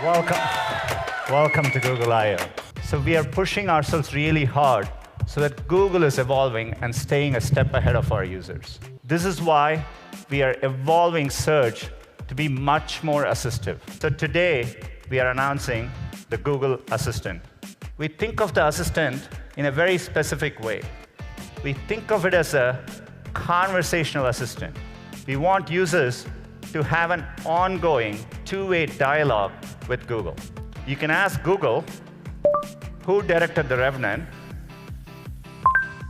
Welcome. Welcome to Google I/O. So we are pushing ourselves really hard so that Google is evolving and staying a step ahead of our users. This is why we are evolving search to be much more assistive. So today, we are announcing the Google Assistant. We think of the Assistant in a very specific way. We think of it as a conversational assistant. We want users to have an ongoing two-way dialogue with Google. You can ask Google, who directed The Revenant?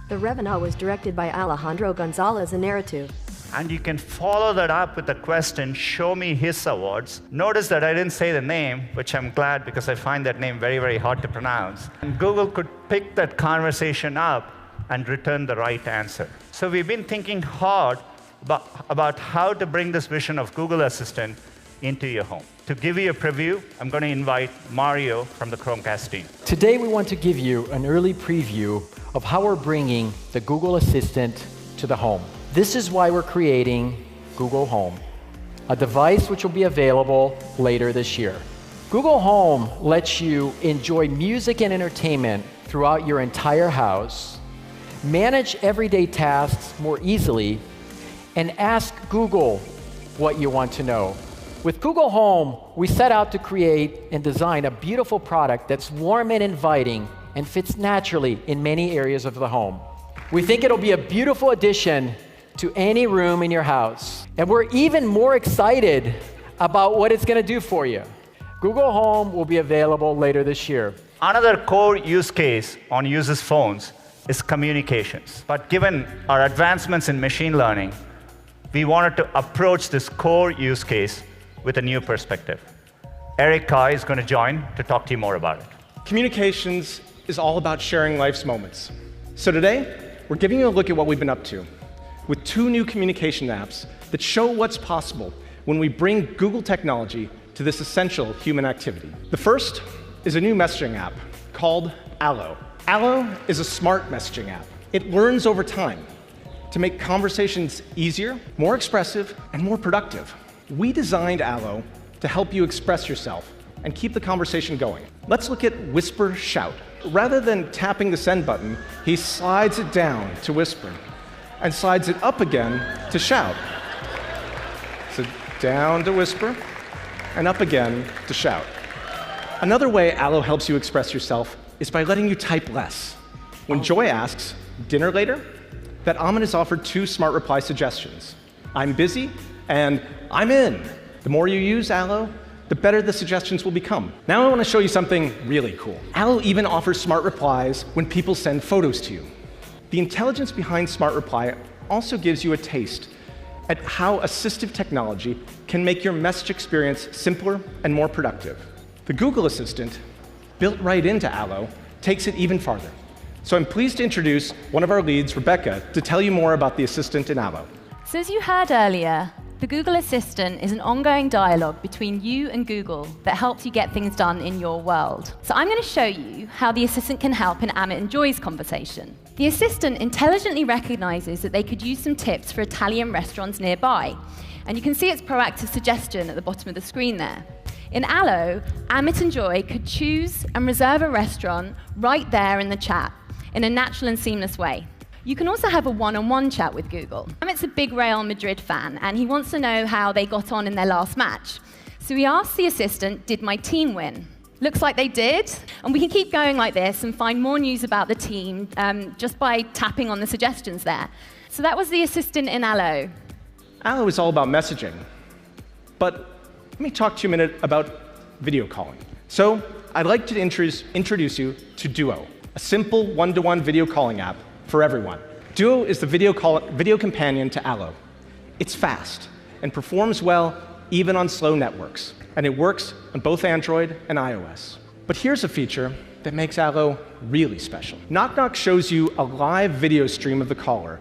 The Revenant was directed by Alejandro González Iñárritu. And you can follow that up with the question, show me his awards. Notice that I didn't say the name, which I'm glad because I find that name very, very hard to pronounce. And Google could pick that conversation up and return the right answer. So we've been thinking hard about how to bring this vision of Google Assistant into your home. To give you a preview, I'm going to invite Mario from the Chromecast team. Today, we want to give you an early preview of how we're bringing the Google Assistant to the home. This is why we're creating Google Home, a device which will be available later this year. Google Home lets you enjoy music and entertainment throughout your entire house, manage everyday tasks more easily, and ask Google what you want to know. With Google Home, we set out to create and design a beautiful product that's warm and inviting and fits naturally in many areas of the home. We think it'll be a beautiful addition to any room in your house. And we're even more excited about what it's going to do for you. Google Home will be available later this year. Another core use case on users' phones is communications. But given our advancements in machine learning, we wanted to approach this core use case with a new perspective. Eric Kai is going to join to talk to you more about it. Communications is all about sharing life's moments. So today, we're giving you a look at what we've been up to with two new communication apps that show what's possible when we bring Google technology to this essential human activity. The first is a new messaging app called Allo. Allo is a smart messaging app. It learns over time to make conversations easier, more expressive, and more productive. We designed Allo to help you express yourself and keep the conversation going. Let's look at Whisper Shout. Rather than tapping the send button, he slides it down to whisper and slides it up again to shout. So down to whisper and up again to shout. Another way Allo helps you express yourself is by letting you type less. When Joy asks, dinner later? That Amit has offered two smart reply suggestions. I'm busy and I'm in. The more you use Allo, the better the suggestions will become. Now I want to show you something really cool. Allo even offers smart replies when people send photos to you. The intelligence behind Smart Reply also gives you a taste at how assistive technology can make your message experience simpler and more productive. The Google Assistant, built right into Allo, takes it even farther. So I'm pleased to introduce one of our leads, Rebecca, to tell you more about the Assistant in Allo. So as you heard earlier, the Google Assistant is an ongoing dialogue between you and Google that helps you get things done in your world. So I'm going to show you how the Assistant can help in Amit and Joy's conversation. The Assistant intelligently recognizes that they could use some tips for Italian restaurants nearby. And you can see its proactive suggestion at the bottom of the screen there. In Allo, Amit and Joy could choose and reserve a restaurant right there in the chat in a natural and seamless way. You can also have a one-on-one chat with Google. Amit's a big Real Madrid fan, and he wants to know how they got on in their last match. So he asked the Assistant, did my team win? Looks like they did. And we can keep going like this and find more news about the team just by tapping on the suggestions there. So that was the Assistant in Allo. Allo is all about messaging. But let me talk to you a minute about video calling. So I'd like to introduce you to Duo, a simple one-to-one video calling app for everyone. Duo is the video companion to Allo. It's fast and performs well even on slow networks, and it works on both Android and iOS. But here's a feature that makes Allo really special. Knock Knock shows you a live video stream of the caller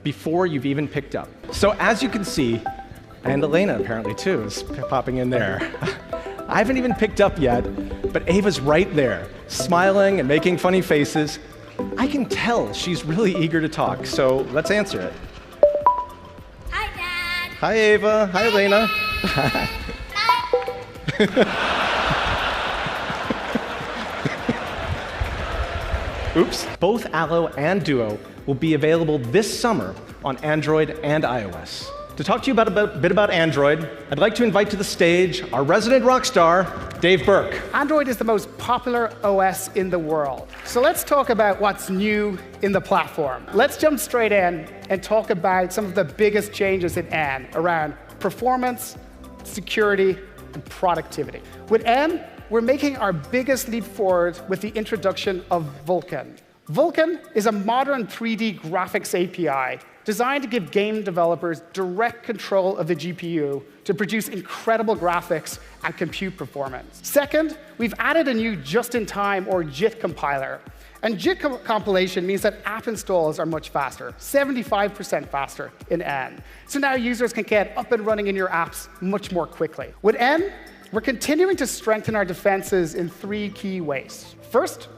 before you've even picked up. So as you can see, and Elena apparently too is popping in there. I haven't even picked up yet, but Ava's right there, smiling and making funny faces. I can tell she's really eager to talk, so let's answer it. Hi, Dad. Hi, Ava. Hi, Elena. Oops. Both Allo and Duo will be available this summer on Android and iOS. To talk to you a bit about Android, I'd like to invite to the stage our resident rock star, Dave Burke. Android is the most popular OS in the world. So let's talk about what's new in the platform. Let's jump straight in and talk about some of the biggest changes in N around performance, security, and productivity. With N, we're making our biggest leap forward with the introduction of Vulkan. Vulkan is a modern 3D graphics API designed to give game developers direct control of the GPU to produce incredible graphics and compute performance. Second, we've added a new just-in-time or JIT compiler. And JIT compilation means that app installs are much faster, 75% faster in N. So now users can get up and running in your apps much more quickly. With N, we're continuing to strengthen our defenses in 3 key ways. First,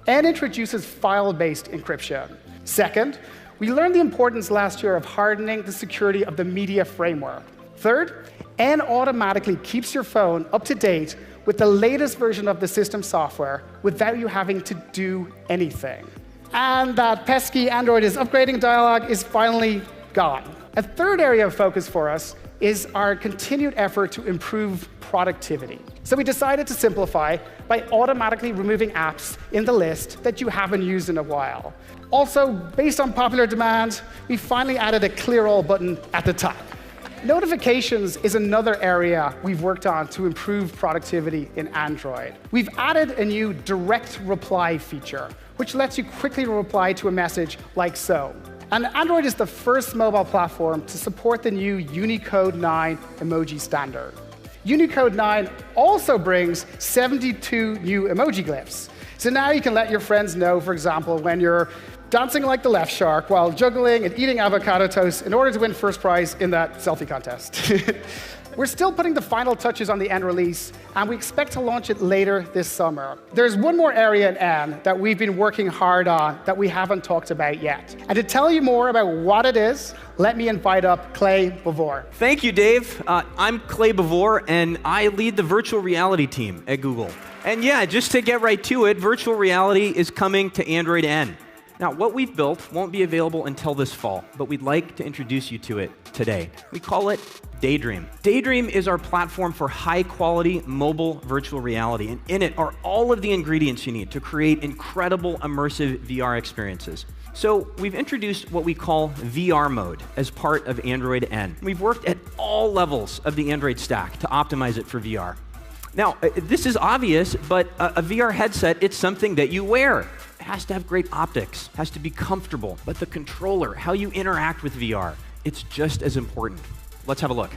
N introduces file-based encryption. Second, we learned the importance last year of hardening the security of the media framework. Third, N automatically keeps your phone up to date with the latest version of the system software without you having to do anything. And that pesky Android is upgrading dialog is finally gone. A third area of focus for us is our continued effort to improve productivity. So we decided to simplify by automatically removing apps in the list that you haven't used in a while. Also, based on popular demand, we finally added a clear all button at the top. Notifications is another area we've worked on to improve productivity in Android. We've added a new direct reply feature, which lets you quickly reply to a message like so. And Android is the first mobile platform to support the new Unicode 9 emoji standard. Unicode 9 also brings 72 new emoji glyphs. So now you can let your friends know, for example, when you're dancing like the left shark while juggling and eating avocado toast in order to win first prize in that selfie contest. We're still putting the final touches on the N release, and we expect to launch it later this summer. There's one more area in N that we've been working hard on that we haven't talked about yet. And to tell you more about what it is, let me invite up Clay Bavor. Thank you, Dave. I'm Clay Bavor, and I lead the virtual reality team at Google. And yeah, just to get right to it, virtual reality is coming to Android N. Now, what we've built won't be available until this fall, but we'd like to introduce you to it today. We call it Daydream. Daydream is our platform for high-quality mobile virtual reality, and in it are all of the ingredients you need to create incredible immersive VR experiences. So we've introduced what we call VR mode as part of Android N. We've worked at all levels of the Android stack to optimize it for VR. Now, this is obvious, but a VR headset, it's something that you wear. It has to have great optics, has to be comfortable, but the controller, how you interact with VR, it's just as important. Let's have a look.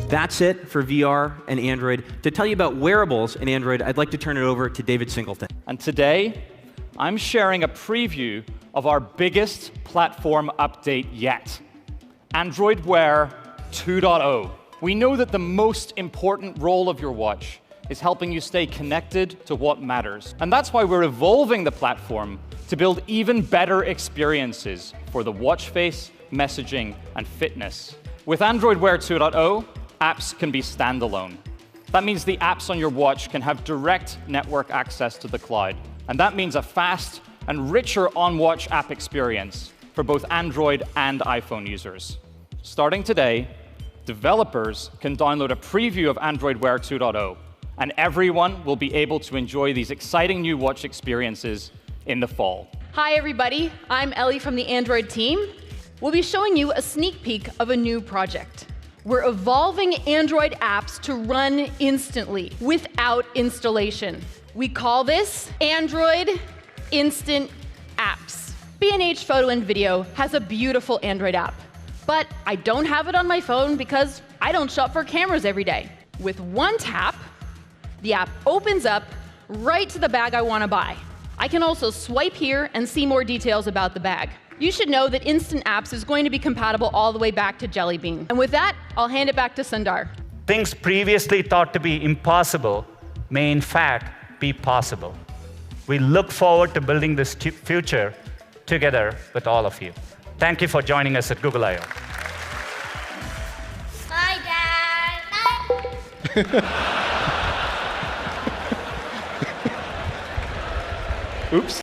That's it for VR and Android. To tell you about wearables in Android, I'd like to turn it over to David Singleton. And today, I'm sharing a preview of our biggest platform update yet, Android Wear 2.0. We know that the most important role of your watch is helping you stay connected to what matters. And that's why we're evolving the platform to build even better experiences for the watch face, messaging, and fitness. With Android Wear 2.0, apps can be standalone. That means the apps on your watch can have direct network access to the cloud. And that means a fast and richer on-watch app experience for both Android and iPhone users. Starting today, developers can download a preview of Android Wear 2.0, and everyone will be able to enjoy these exciting new watch experiences in the fall. Hi, everybody. I'm Ellie from the Android team. We'll be showing you a sneak peek of a new project. We're evolving Android apps to run instantly without installation. We call this Android Instant Apps. B&H Photo and Video has a beautiful Android app, but I don't have it on my phone because I don't shop for cameras every day. With one tap, the app opens up right to the bag I want to buy. I can also swipe here and see more details about the bag. You should know that Instant Apps is going to be compatible all the way back to Jelly Bean. And with that, I'll hand it back to Sundar. Things previously thought to be impossible may in fact be possible. We look forward to building this future together with all of you. Thank you for joining us at Google I/O. Bye, Dad. Bye. Oops.